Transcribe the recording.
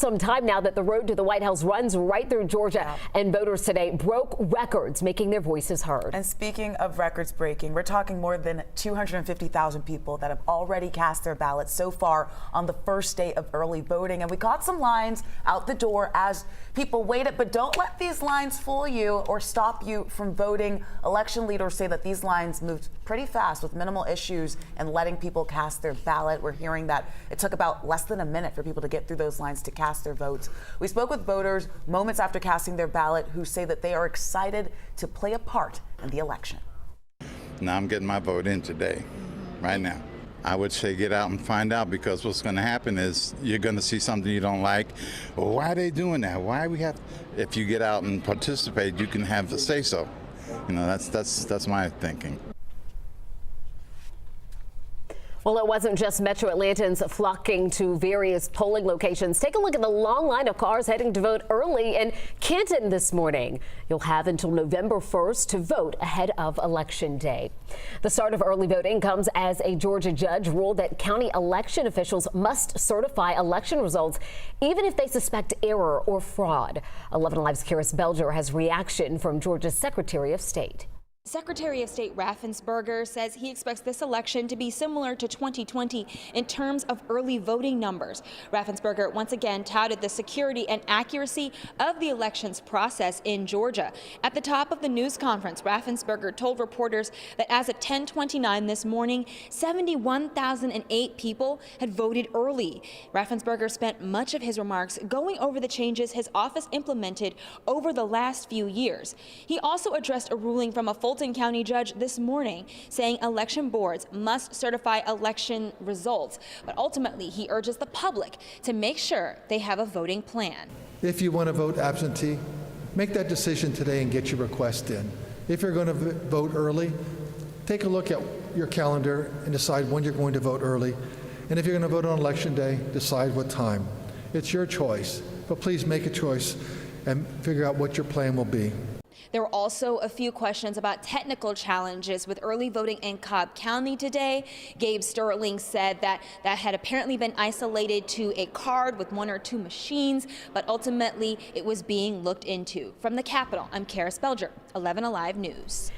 Some time now that the road to the White House runs right through Georgia, and voters today broke records, making their voices heard. And speaking of records breaking, we're talking more than 250,000 people that have already cast their ballots so far on the first day of early voting. And we caught some lines out the door as people waited, but don't let these lines fool you or stop you from voting. Election leaders say that these lines moved pretty fast with minimal issues and letting people cast their ballot. We're hearing that it took about less than a minute for people to get through those lines to cast their votes. We spoke with voters moments after casting their ballot who say that they are excited to play a part in the election. Now I'm getting my vote in today, right now. I would say get out and find out, because what's going to happen is you're going to see something you don't like. Well, why are they doing that? Why we have? If you get out and participate, you can have a say so. You know, that's my thinking. Well, it wasn't just Metro Atlantans flocking to various polling locations. Take a look at the long line of cars heading to vote early in Canton this morning. You'll have until November 1st to vote ahead of Election Day. The start of early voting comes as a Georgia judge ruled that county election officials must certify election results even if they suspect error or fraud. 11 Alive's Karis Belger has reaction from Georgia's Secretary of State. Secretary of State Raffensperger says he expects this election to be similar to 2020 in terms of early voting numbers. Raffensperger once again touted the security and accuracy of the elections process in Georgia. At the top of the news conference, Raffensperger told reporters that as of 10:29 this morning, 71,008 people had voted early. Raffensperger spent much of his remarks going over the changes his office implemented over the last few years. He also addressed a ruling from a Fulton County judge this morning saying election boards must certify election results, but ultimately he urges the public to make sure they have a voting plan. If you want to vote absentee, make that decision today and get your request in. If you're going to vote early, take a look at your calendar and decide when you're going to vote early. And if you're going to vote on Election Day, decide what time. It's your choice, but please make a choice and figure out what your plan will be. There were also a few questions about technical challenges with early voting in Cobb County today. Gabe Sterling said that had apparently been isolated to a card with one or two machines, but ultimately it was being looked into. From the Capitol, I'm Karis Belger, 11 Alive News.